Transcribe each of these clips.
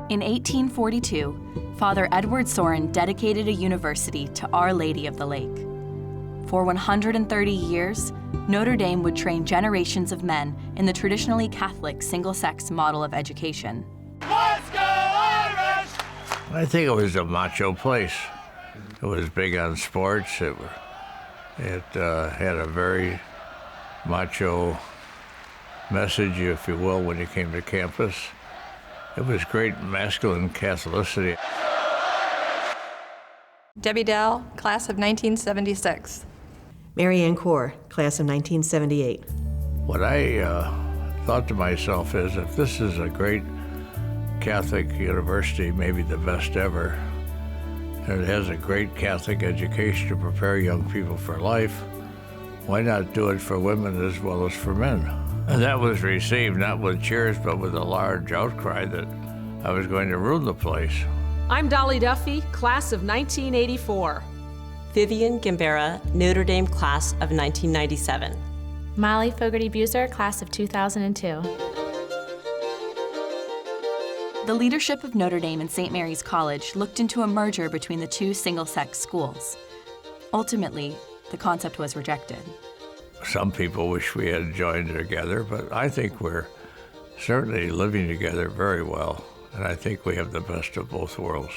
In 1842, Father Edward Sorin dedicated a university to Our Lady of the Lake. For 130 years, Notre Dame would train generations of men in the traditionally Catholic single-sex model of education. Let's go Irish! I think it was a macho place. It was big on sports. It had a very macho message, if you will, when you came to campus. It was great masculine Catholicity. Debbie Dell, class of 1976. Mary Ann Core, class of 1978. What I thought to myself is, if this is a great Catholic university, maybe the best ever, and it has a great Catholic education to prepare young people for life, why not do it for women as well as for men? And that was received not with cheers, but with a large outcry that I was going to ruin the place. I'm Dolly Duffy, class of 1984. Vivian Gambera, Notre Dame class of 1997. Molly Fogarty-Buser, class of 2002. The leadership of Notre Dame and St. Mary's College looked into a merger between the two single-sex schools. Ultimately, the concept was rejected. Some people wish we had joined together, but I think we're certainly living together very well, and I think we have the best of both worlds.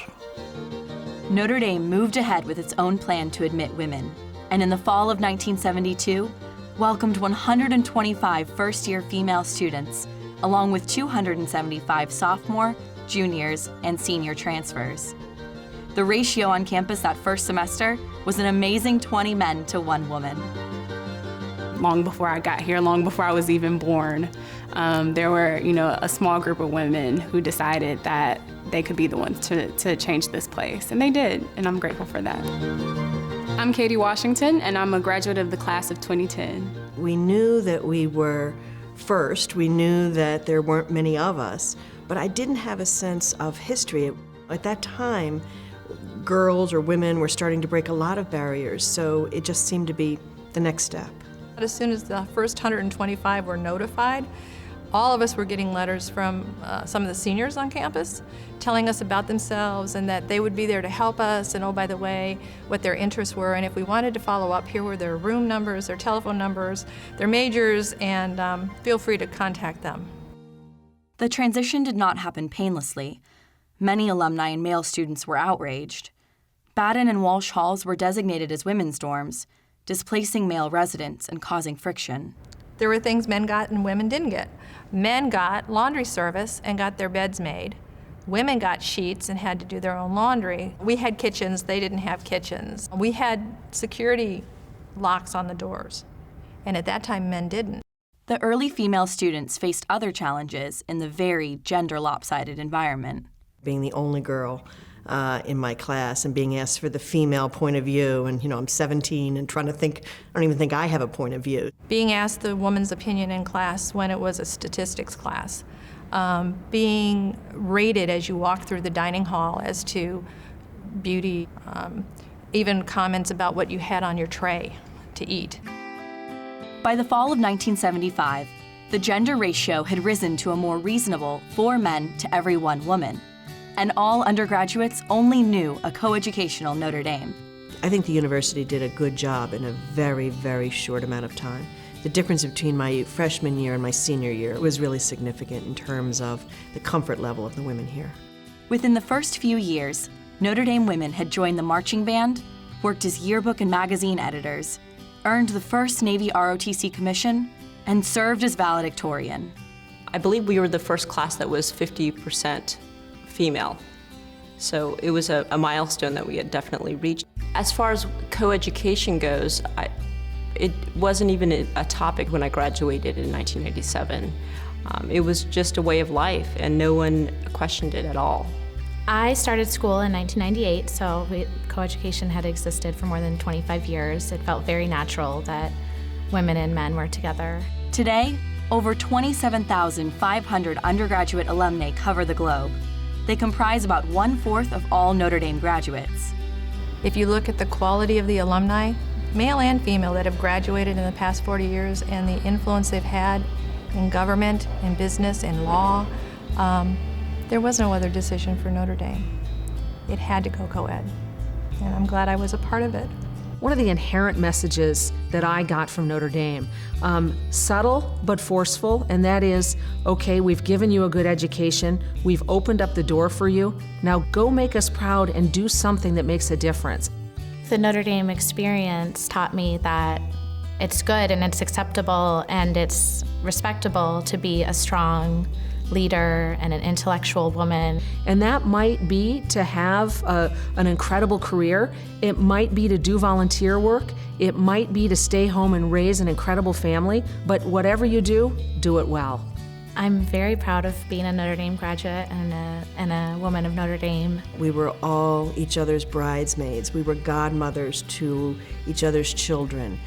Notre Dame moved ahead with its own plan to admit women, and in the fall of 1972, welcomed 125 first-year female students, along with 275 sophomore, juniors, and senior transfers. The ratio on campus that first semester was an amazing 20 men to 1 woman. Long before I got here, long before I was even born, there were, a small group of women who decided that they could be the ones to change this place, and they did, and I'm grateful for that. I'm Katie Washington, and I'm a graduate of the class of 2010. We knew that we were first. We knew that there weren't many of us, but I didn't have a sense of history. At that time, girls or women were starting to break a lot of barriers, so it just seemed to be the next step. As soon as the first 125 were notified, all of us were getting letters from some of the seniors on campus telling us about themselves and that they would be there to help us, and oh, by the way, what their interests were, and if we wanted to follow up, here were their room numbers, their telephone numbers, their majors, and feel free to contact them. The transition did not happen painlessly. Many alumni and male students were outraged. Baden and Walsh halls were designated as women's dorms, displacing male residents and causing friction. There were things men got and women didn't get. Men got laundry service and got their beds made. Women got sheets and had to do their own laundry. We had kitchens, they didn't have kitchens. We had security locks on the doors, and at that time men didn't. The early female students faced other challenges in the very gender lopsided environment. Being the only girl in my class and being asked for the female point of view, and I'm 17 and trying to think, I don't even think I have a point of view. Being asked the woman's opinion in class when it was a statistics class. Being rated as you walk through the dining hall as to beauty, even comments about what you had on your tray to eat. By the fall of 1975, the gender ratio had risen to a more reasonable 4 men to every 1 woman. And all undergraduates only knew a coeducational Notre Dame. I think the university did a good job in a very, very short amount of time. The difference between my freshman year and my senior year was really significant in terms of the comfort level of the women here. Within the first few years, Notre Dame women had joined the marching band, worked as yearbook and magazine editors, earned the first Navy ROTC commission, and served as valedictorian. I believe we were the first class that was 50% female. So it was a milestone that we had definitely reached. As far as coeducation goes, it wasn't even a topic when I graduated in 1997. It was just a way of life, and no one questioned it at all. I started school in 1998, so coeducation had existed for more than 25 years. It felt very natural that women and men were together. Today, over 27,500 undergraduate alumnae cover the globe. They comprise about 1/4 of all Notre Dame graduates. If you look at the quality of the alumni, male and female, that have graduated in the past 40 years and the influence they've had in government, in business, in law, There was no other decision for Notre Dame. It had to go co-ed, and I'm glad I was a part of it. One of the inherent messages that I got from Notre Dame, subtle but forceful, and that is, okay, we've given you a good education, we've opened up the door for you, now go make us proud and do something that makes a difference. The Notre Dame experience taught me that it's good and it's acceptable and it's respectable to be a strong leader and an intellectual woman. And that might be to have an incredible career. It might be to do volunteer work. It might be to stay home and raise an incredible family. But whatever you do it well. I'm very proud of being a Notre Dame graduate and a woman of Notre Dame. We were all each other's bridesmaids. We were godmothers to each other's children.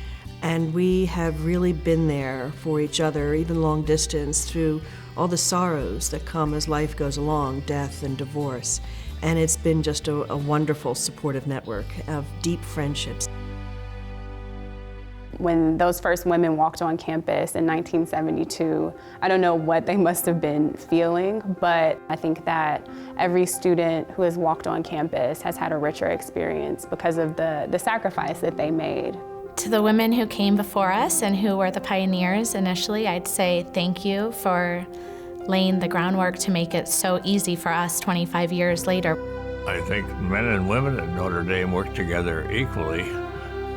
And we have really been there for each other, even long distance, through all the sorrows that come as life goes along, death and divorce. And it's been just a wonderful supportive network of deep friendships. When those first women walked on campus in 1972, I don't know what they must have been feeling, but I think that every student who has walked on campus has had a richer experience because of the sacrifice that they made. To the women who came before us and who were the pioneers initially, I'd say thank you for laying the groundwork to make it so easy for us 25 years later. I think men and women at Notre Dame work together equally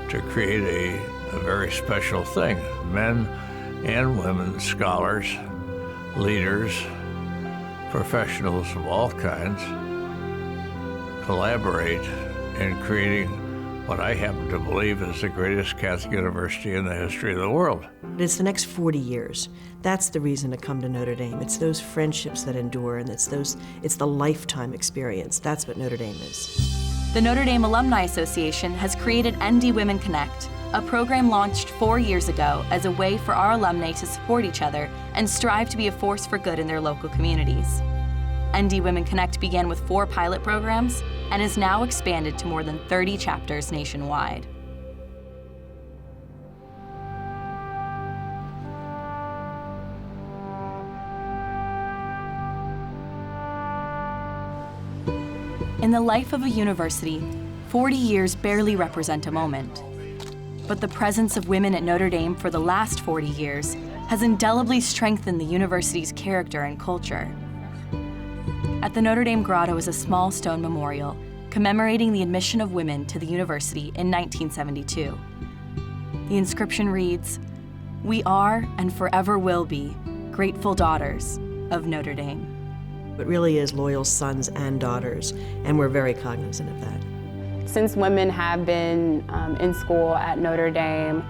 to create a very special thing. Men and women, scholars, leaders, professionals of all kinds, collaborate in creating what I happen to believe is the greatest Catholic university in the history of the world. It's the next 40 years. That's the reason to come to Notre Dame. It's those friendships that endure, and it's the lifetime experience. That's what Notre Dame is. The Notre Dame Alumni Association has created ND Women Connect, a program launched 4 years ago as a way for our alumni to support each other and strive to be a force for good in their local communities. ND Women Connect began with 4 pilot programs and is now expanded to more than 30 chapters nationwide. In the life of a university, 40 years barely represent a moment. But the presence of women at Notre Dame for the last 40 years has indelibly strengthened the university's character and culture. At the Notre Dame Grotto is a small stone memorial commemorating the admission of women to the university in 1972. The inscription reads, "We are and forever will be grateful daughters of Notre Dame." It really is loyal sons and daughters, and we're very cognizant of that. Since women have been in school at Notre Dame,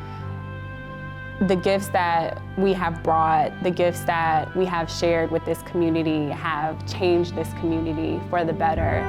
the gifts that we have brought, the gifts that we have shared with this community have changed this community for the better.